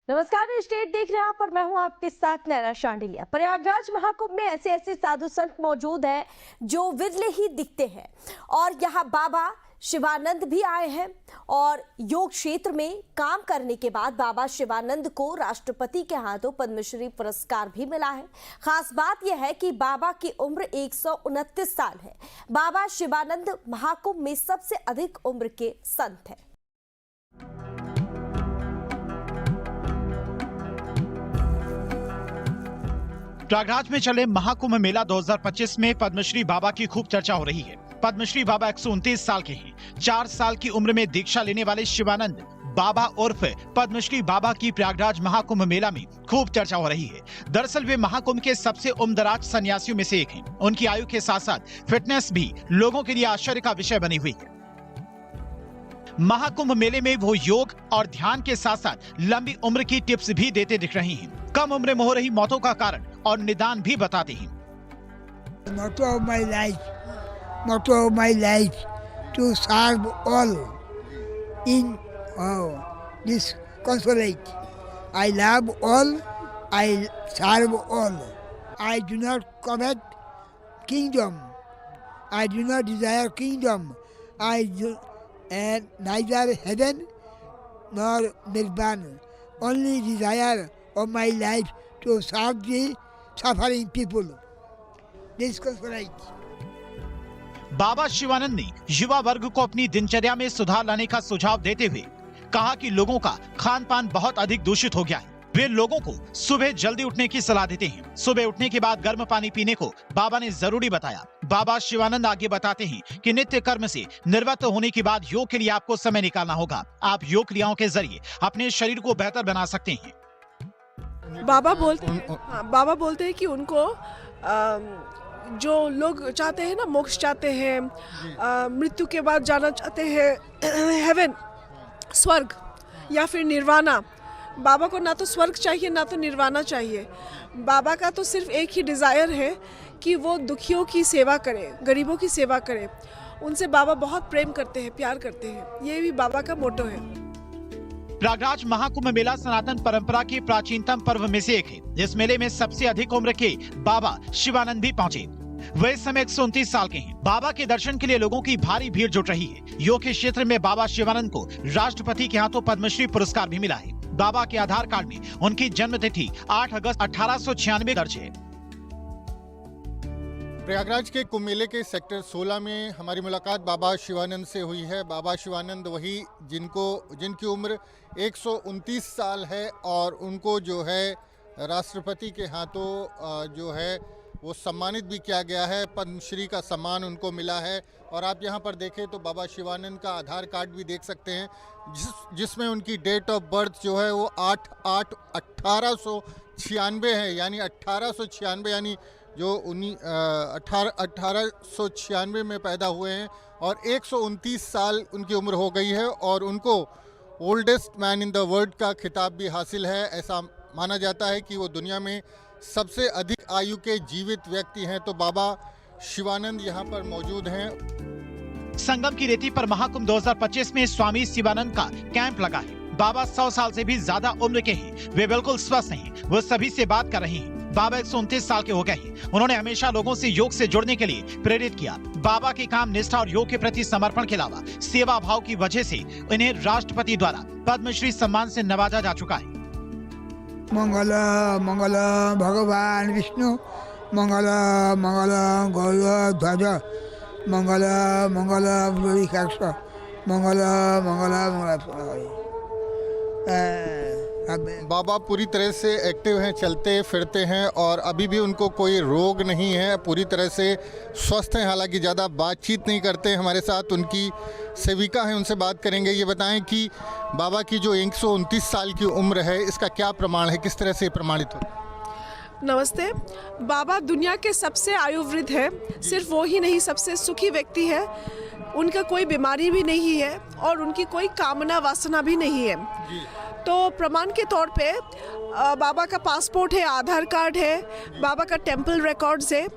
नमस्कार, स्टेट देख रहे हैं आप और मैं हूं आपके साथ नैना शांडिलिया। प्रयागराज महाकुंभ में ऐसे ऐसे साधु संत मौजूद हैं जो विरले ही दिखते हैं और यहाँ बाबा शिवानंद भी आए हैं और योग क्षेत्र में काम करने के बाद बाबा शिवानंद को राष्ट्रपति के हाथों पद्मश्री पुरस्कार भी मिला है। खास बात यह है कि बाबा की उम्र 129 साल है। बाबा शिवानंद महाकुंभ में सबसे अधिक उम्र के संत हैं। प्रयागराज में चले महाकुंभ मेला 2025 में पद्मश्री बाबा की खूब चर्चा हो रही है। पद्मश्री बाबा 129 साल के हैं। 4 साल की उम्र में दीक्षा लेने वाले शिवानंद बाबा उर्फ पद्मश्री बाबा की प्रयागराज महाकुंभ मेला में खूब चर्चा हो रही है। दरअसल वे महाकुंभ के सबसे उम्रदराज सन्यासियों में से एक हैं। उनकी आयु के साथ साथ फिटनेस भी लोगों के लिए आश्चर्य का विषय बनी हुई है। महाकुंभ मेले में वो योग और ध्यान के साथ साथ लंबी उम्र की टिप्स भी देते दिख रही हैं। कम उम्र में हो रही मौतों का कारण और निदान भी बताते हैं। Motto of my life to serve all in this consolate. I love all, I serve all. I do not covet kingdom. I do not desire kingdom. I do neither heaven nor nirvana. Only desire of my life to serve the suffering people. This consolate. बाबा शिवानंद ने युवा वर्ग को अपनी दिनचर्या में सुधार लाने का सुझाव देते हुए कहा कि लोगों का खान पान बहुत अधिक दूषित हो गया है। वे लोगों को सुबह जल्दी उठने की सलाह देते हैं। सुबह उठने के बाद गर्म पानी पीने को बाबा ने जरूरी बताया। बाबा शिवानंद आगे बताते हैं कि नित्य कर्म से निवृत्त होने के बाद योग के लिए आपको समय निकालना होगा। आप योग क्रियाओं के जरिए अपने शरीर को बेहतर बना सकते हैं। बाबा बोलते हैं कि उनको जो लोग चाहते हैं ना, मोक्ष चाहते हैं, मृत्यु के बाद जाना चाहते हैं हेवन, स्वर्ग या फिर निर्वाणा। बाबा को ना तो स्वर्ग चाहिए ना तो निर्वाणा चाहिए। बाबा का तो सिर्फ एक ही डिज़ायर है कि वो दुखियों की सेवा करे, गरीबों की सेवा करे। उनसे बाबा बहुत प्रेम करते हैं, प्यार करते हैं। ये भी बाबा का मोटो है। प्रयागराज महाकुंभ मेला सनातन परंपरा के प्राचीनतम पर्व में से एक है। इस मेले में सबसे अधिक उम्र के बाबा शिवानंद भी पहुंचे। वे इस समय 129 साल के हैं। बाबा के दर्शन के लिए लोगों की भारी भीड़ जुट रही है। योग के क्षेत्र में बाबा शिवानंद को राष्ट्रपति के हाथों पद्मश्री पुरस्कार भी मिला है। बाबा के आधार कार्ड में उनकी जन्म तिथि 8 अगस्त 1896 दर्ज है। प्रयागराज के कुंभ मेले के सेक्टर 16 में हमारी मुलाकात बाबा शिवानंद से हुई है। बाबा शिवानंद वही जिनकी उम्र 129 साल है और उनको जो है राष्ट्रपति के हाथों जो है वो सम्मानित भी किया गया है। पद्मश्री का सम्मान उनको मिला है। और आप यहाँ पर देखें तो बाबा शिवानंद का आधार कार्ड भी देख सकते हैं जिसमें उनकी डेट ऑफ बर्थ जो है वो 8/8/1896 है। यानी 1896 यानी जो 1896 में पैदा हुए हैं और 129 साल उनकी उम्र हो गई है और उनको oldest man in the world का खिताब भी हासिल है। ऐसा माना जाता है कि वो दुनिया में सबसे अधिक आयु के जीवित व्यक्ति हैं। तो बाबा शिवानंद यहाँ पर मौजूद हैं। संगम की रेती पर महाकुंभ 2025 में स्वामी शिवानंद का कैंप लगा है। बाबा 100 साल से भी ज्यादा उम्र के हैं। वे बिल्कुल स्वस्थ हैं। वो सभी से बात कर रहे हैं। बाबा 129 साल के हो गए हैं। उन्होंने हमेशा लोगों से योग से जुड़ने के लिए प्रेरित किया। बाबा के काम, निष्ठा और योग के प्रति समर्पण के अलावा सेवा भाव की वजह से इन्हें राष्ट्रपति द्वारा पद्मश्री सम्मान से नवाजा जा चुका है। मंगल मंगल भगवान विष्णु, मंगल मंगल गरुड़ ध्वज, मंगल मंगल गरुड़ाक्ष, मंगल मंगल मंगल। बाबा पूरी तरह से एक्टिव हैं, चलते फिरते हैं और अभी भी उनको कोई रोग नहीं है। पूरी तरह से स्वस्थ हैं। हालांकि ज़्यादा बातचीत नहीं करते। हमारे साथ उनकी सेविका हैं, उनसे बात करेंगे। ये बताएं कि बाबा की जो 129 साल की उम्र है इसका क्या प्रमाण है, किस तरह से प्रमाणित हो? नमस्ते। बाबा दुनिया के सबसे आयुवृद्ध है। सिर्फ वो ही नहीं, सबसे सुखी व्यक्ति है। उनका कोई बीमारी भी नहीं है और उनकी कोई कामना वासना भी नहीं है। तो प्रमाण के तौर पे बाबा का पासपोर्ट है, आधार कार्ड है, बाबा का टेम्पल रिकॉर्ड्स है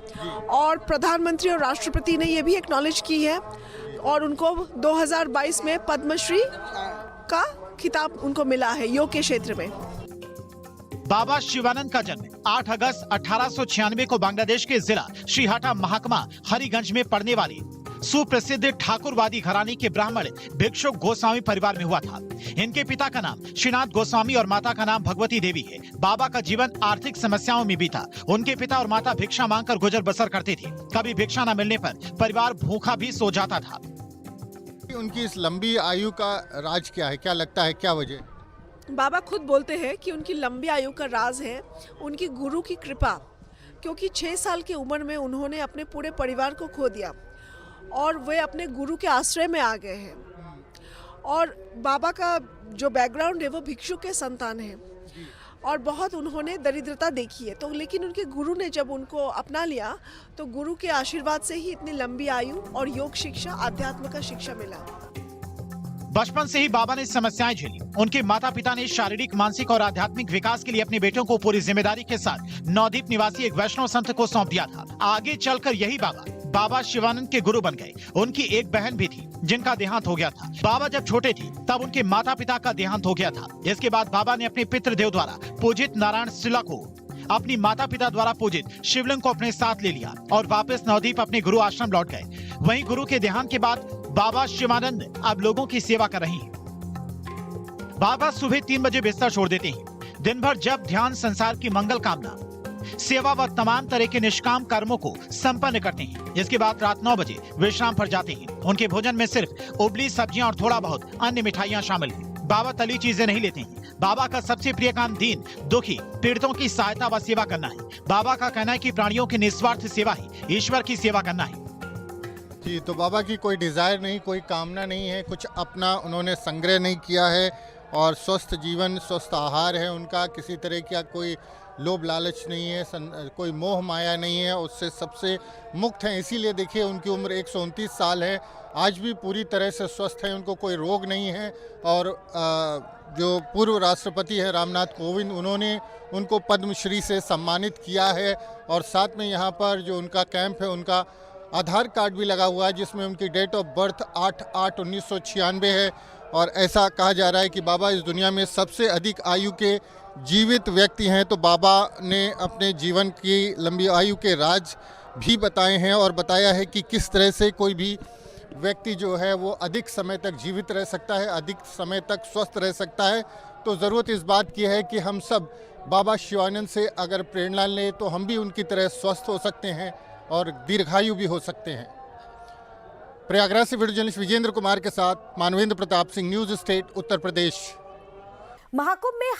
और प्रधानमंत्री और राष्ट्रपति ने ये भी एक्नॉलेज की है और उनको 2022 में पद्मश्री का खिताब उनको मिला है योग के क्षेत्र में। बाबा शिवानंद का जन्म 8 अगस्त 1896 को बांग्लादेश के जिला श्रीहाटा महकमा हरिगंज में पड़ने वाले सुप्रसिद्ध ठाकुरवादी घराने के ब्राह्मण भिक्षुक गोस्वामी परिवार में हुआ था। इनके पिता का नाम श्रीनाथ गोस्वामी और माता का नाम भगवती देवी है। बाबा का जीवन आर्थिक समस्याओं में बीता। उनके पिता और माता भिक्षा मांगकर गुजर बसर करते थे। कभी भिक्षा न मिलने पर परिवार भूखा भी सो जाता था। उनकी इस लंबी आयु का राज क्या है, क्या लगता है, क्या वजह? बाबा खुद बोलते हैं कि उनकी लंबी आयु का राज है उनकी गुरु की कृपा, क्योंकि 6 साल की उम्र में उन्होंने अपने पूरे परिवार को खो दिया और वे अपने गुरु के आश्रय में आ गए हैं। और बाबा का जो बैकग्राउंड है वो भिक्षु के संतान है और बहुत उन्होंने दरिद्रता देखी है, तो लेकिन उनके गुरु ने जब उनको अपना लिया तो गुरु के आशीर्वाद से ही इतनी लंबी आयु और योग शिक्षा, आध्यात्म का शिक्षा मिला। बचपन से ही बाबा ने समस्याएं झेली। उनके माता पिता ने शारीरिक, मानसिक और आध्यात्मिक विकास के लिए अपने बेटों को पूरी जिम्मेदारी के साथ नवद्वीप निवासी एक वैष्णव संत को सौंप दिया था। आगे चलकर यही बाबा शिवानंद के गुरु बन गए। उनकी एक बहन भी थी जिनका देहांत हो गया था। बाबा जब छोटे थे तब उनके माता पिता का देहांत हो गया था। इसके बाद बाबा ने अपने पितृदेव द्वारा पूजित नारायण शिला को अपनी माता पिता द्वारा पूजित शिवलिंग को अपने साथ ले लिया और वापस नवद्वीप अपने गुरु आश्रम लौट गए। वहीं गुरु के देहांत के बाद बाबा शिवानंद अब लोगों की सेवा कर रही हैं। बाबा सुबह 3 बजे बिस्तर छोड़ देते हैं। दिन भर जप, ध्यान, संसार की मंगल कामना, सेवा व तमाम तरह के निष्काम कर्मों को संपन्न करते हैं। इसके बाद रात 9 बजे विश्राम पर जाते हैं। उनके भोजन में सिर्फ उबली सब्जियां और थोड़ा बहुत अन्य मिठाइयां शामिल हैं। बाबा तली चीजें नहीं लेते हैं। बाबा का सबसे प्रिय काम दीन, दुखी, पीड़ितों की सहायता व सेवा करना है। बाबा का कहना है कि प्राणियों की निस्वार्थ सेवा ही ईश्वर की सेवा करना है। जी, तो बाबा की कोई डिज़ायर नहीं, कोई कामना नहीं है, कुछ अपना उन्होंने संग्रह नहीं किया है और स्वस्थ जीवन, स्वस्थ आहार है उनका। किसी तरह का कोई लोभ लालच नहीं है, कोई मोह माया नहीं है, उससे सबसे मुक्त हैं। इसीलिए देखिए उनकी उम्र 129 साल है, आज भी पूरी तरह से स्वस्थ है, उनको कोई रोग नहीं है। और जो पूर्व राष्ट्रपति है रामनाथ कोविंद, उन्होंने उनको पद्मश्री से सम्मानित किया है। और साथ में यहाँ पर जो उनका कैंप है, उनका आधार कार्ड भी लगा हुआ है जिसमें उनकी डेट ऑफ बर्थ 8/8/1996 है। और ऐसा कहा जा रहा है कि बाबा इस दुनिया में सबसे अधिक आयु के जीवित व्यक्ति हैं। तो बाबा ने अपने जीवन की लंबी आयु के राज भी बताए हैं और बताया है कि किस तरह से कोई भी व्यक्ति जो है वो अधिक समय तक जीवित रह सकता है, अधिक समय तक स्वस्थ रह सकता है। तो ज़रूरत इस बात की है कि हम सब बाबा शिवानंद से अगर प्रेरणा लें तो हम भी उनकी तरह स्वस्थ हो सकते हैं और दीर्घायु भी हो सकते हैं। प्रयागराज से वीडियो जर्नलिस्ट विजेंद्र कुमार के साथ मानवेंद्र प्रताप सिंह, न्यूज़ स्टेट, उत्तर प्रदेश। महाकुंभ में